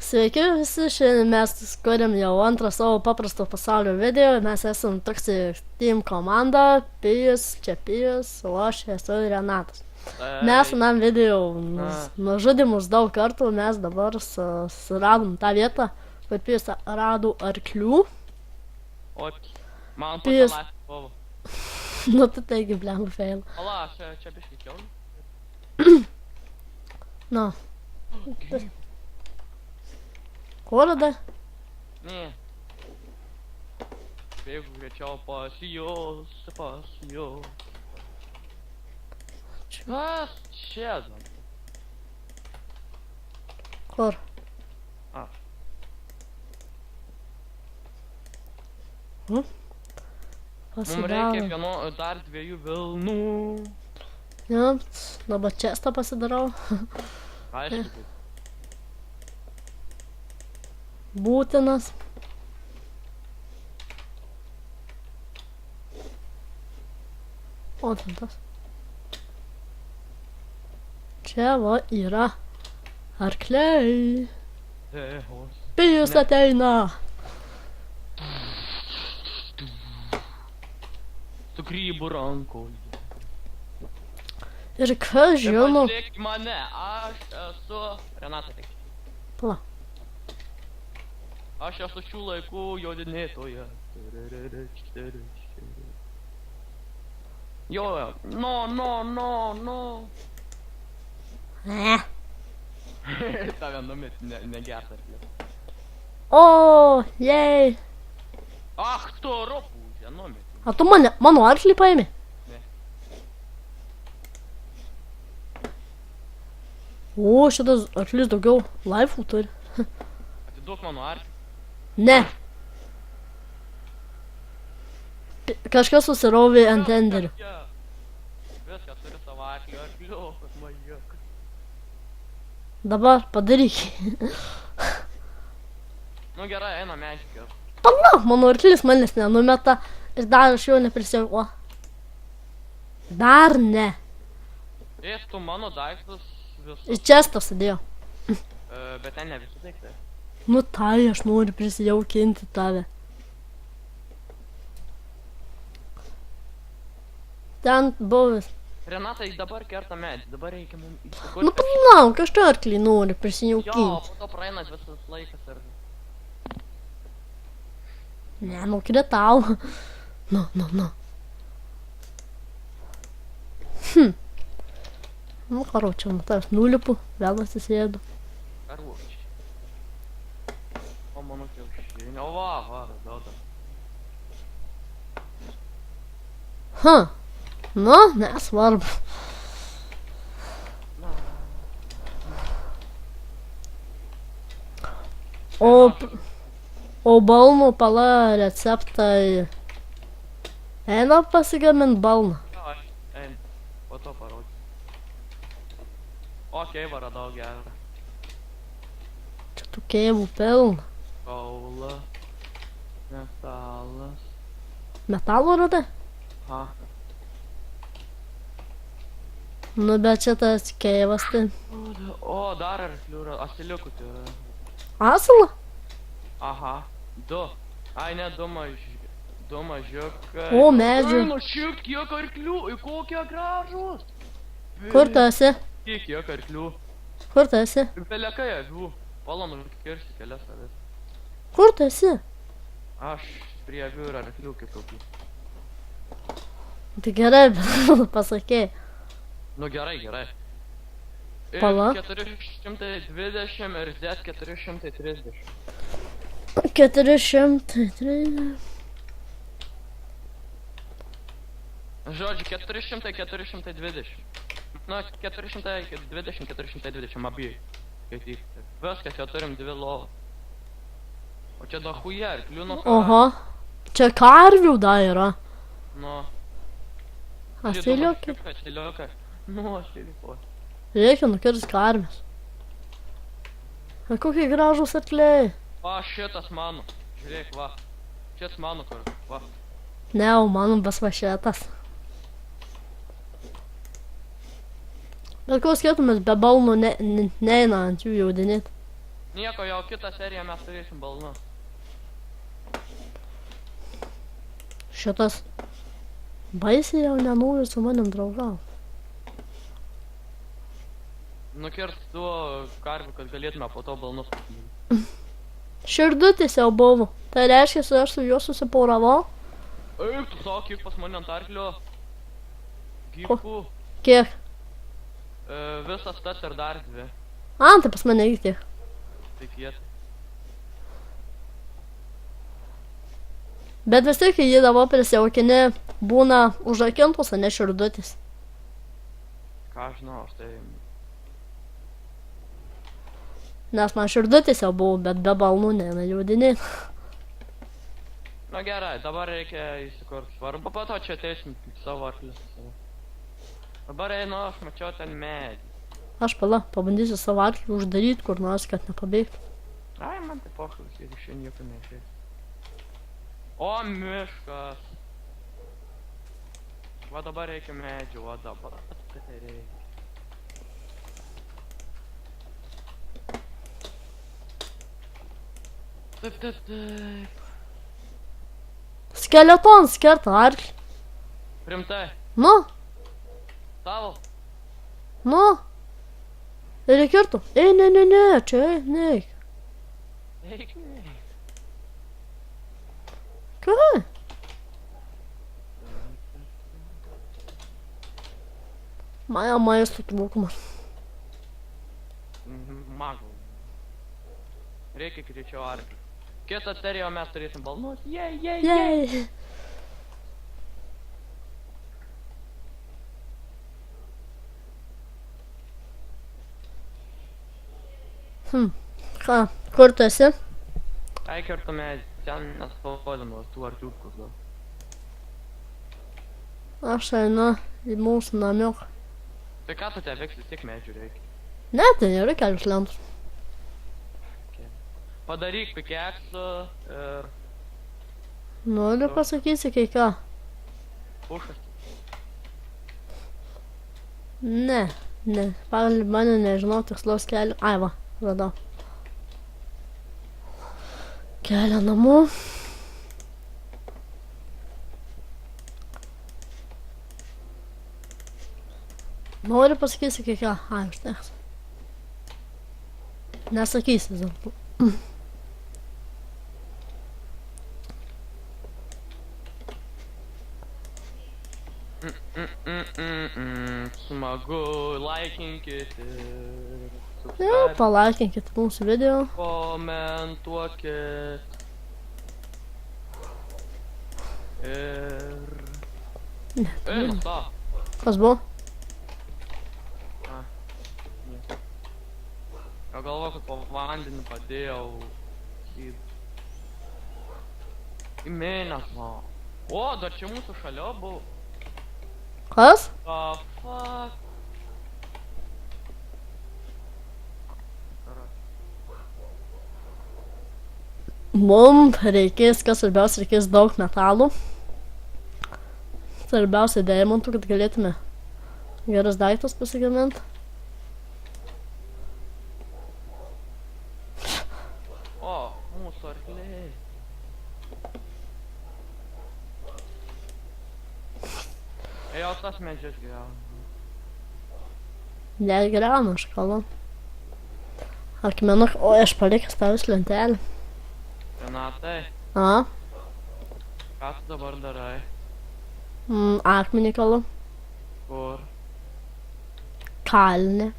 Sveiki visi, šiandien mes kuriam jau antrą savo paprasto pasaulio video. Mes esam toks team komanda, Pijus, čia Pijus, o aš esu Renatas. Mes anam video nužudėm mus daug kartų, mes dabar suradom tą vietą, kur Pijus rado arklių. O, man Pijus. pusę buvo. Nu, tu taigi blemba fail. Pala, čia biškai kiaulė. Nu. Kur tada? Ne. Bėgu greičiau pas jūs. Kas čia? Kur? A. Hm? Mums reikia dar 2 vilnų. Ja, dabar čestą pasidarau. Aišku. Būtinas. O, ten tas. Čia va yra arkliai. Pijus ateina. Su grybu rankoje. Ir kas žino? Pasiek mane, aš esu Renata tik. Pala. Aš esu šių laikų jodinėtoja. Jo, no. Tave numit, negert arklį. O, jei. Ach, tu ropūžė, numit. A tu mano arklį paėmė? Ne. O, šitas arklis daugiau laifų turi. Atiduok mano arklį. Ne. Kažkas susirovė ant enderio. Viskas turi savo arklių, kad mažiuk. Dabar padaryk. Nu gerai, eina medžiukės. Pala, mano arklis manęs nenumeta ir dar aš jo neprisijau. Dar ne. Tu mano daiktus visus. Į čestą sudėjau. Bet ten ne visi daiktai. Nu tai, aš noriu prisijaukinti tave. Ten buvęs. Renatai, dabar kerta medį, dabar reikia mums įsikurti. Nu palauk, aš tą arklį noriu Jo, prisijaukinti. po to praeinat visas laikas ir... Ne, nu kretau. Nu. Nu, karočiau, nu tas nulipu, vėl atsisėdu. Karuočiai. O mano kiaušinė, o va, radau. Nu, nesvarbu. O balnų pala receptai eina pasigamint balną. Jo, aš einu, po to parodžiu. O, keivą radau gerą. Čia tų keivų pilna. Kaula. Metalas. Metalo radai? Ha. Nu, bet čia tas keivas tai. O, dar arklių, asiliukų tai yra. Asilą? Aha, 2. Ai, ne, 2 mažiukai. O, medžių. Nu, šiek tiek arklių, į kokie gražus. Kur tu esi? Kiek arklių. Kur tu esi? Belekai avių. Palonu kirsti kelias avis. Kur tu esi? Aš prie avių ir arklių kitokių. Tai gerai, pasakė. Nu gerai. Ir Pala. 420 ir Z 430. 430. Žodžiu, 420. Nu, 420 abi. Skaitykite. Viskas, jau turim 2 lovas. O čia dahuja arklių, nu ką? Oho. Čia karvių dar yra. Nu. Asiliukai. Asiliukai. Nu, asiliukai. Reikia nukirsti karves. A kokie gražus arkliai. Va, šitas mano. Žiūrėk, va. Šitas mano kur, va. Ne, o mano bas va šitas. Bet koks skirtumas, be balnų neina ant jų jaudinėti. Nieko, jau kitą seriją mes turėsim balnus. Šitas baisiai jau nenori su manim draugauti. Nukirst tuo karvių, kad galėtume po to balnus pasidaryti. Širdutis jau buvo. Tai reiškia, aš su juo susiporavau. Eik, tu savo, kiek pas mane ant arklio. Gyvų. Kiek? Visas tas ir dar 2. Tai pas mane iki tiek. Tikėt. Bet vis tiek, kai jį dabar prisijaukinė, būna užrakintos, o ne širdutis. Ką žinau, aš tai... Nes man širdutis jau buvo, bet be balnų nejudinė. Na gerai, dabar reikia įsikurti svarbu, po to čia ateisim savo arklius. Dabar einu, aš mačiau ten medį. Aš pabandysiu savo arklį uždaryti kur nors, kad nepabėgtų. Ai, man tai pochlis, jeigu šiandien nieko neišės. O, miškas. Va dabar reikia medžių, va dabar. Kad tai reikia. Taip. Skeletons kerta arklį. Rimtai. Nu, Tavo. nu. Ir įkirtų. Ne, čia, neik. Eik, ne. Ką? Man jau maisto trūkumas. Magų. Reikia greičiau arklį. Kitą seriją mes turėsim balnus. Jej. Ką, kur tu esi? Ai, kertume ten nespaudamos tų arkiukų gal. Aš einu į mūsų namiuką. Tai ką tu te veiks, vis tiek medžių reikia. Ne, ten yra kelios lentos. Padaryk pikeksų ir... Noriu pasakysi kai ką. Pušas. Ne. Pagal mane nežinau tikslaus kelio. Ai va, radau. Kelio namų. Noriu pasakysi kai ką. Ai, užteks. Nesakysi vis dėlto. Smagu, laikinkit ir... Palaikinkit mūsų video. Komentuokit. Ir... Eina, ta. Kas buvo? Aš galvoju, kad po vandenį padėjau į mėnesą. O, dar čia mūsų šalia buvo. Kas? Fuck. Mums reikės, kas svarbiausia, reikės daug metalų. Svarbiausia deimantų, kad galėtume geras daiktas pasigaminti. O, mūsų arkliai. Jau tas medžias griauna. Negriauna, aš kalbu. Akmenuk, o aš palikęs tavęs lentelę. Renatai, A? ką tu dabar darai? Akmenį kalbu. Kur? Kalne.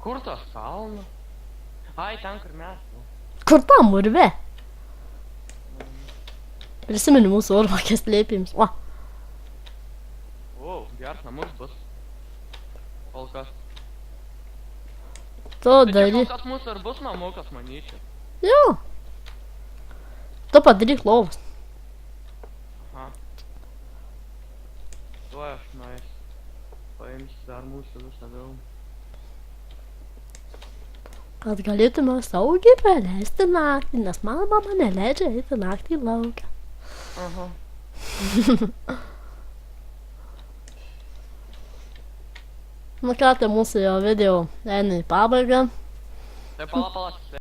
Kur tas kalnas? Ai, ten kur mes. Kur tam urve? Prisimeni mūsų urvakės slėpims. O, O, geras namus bus. Kol kas. tu Tai čia daryk. kol kas mūsų ir bus namukas, manyčiau. Jo. Tu padaryk lovas. Aha. Tuoj aš nueisiu. Paimsiu dar mūsų visą vilną. Kad galėtume saugiai praleisti naktį, nes mano mama neleidžia eiti naktį į lauką. Aha. Nu ką, tai mūsų jau video eina į pabaigą. Tai pala,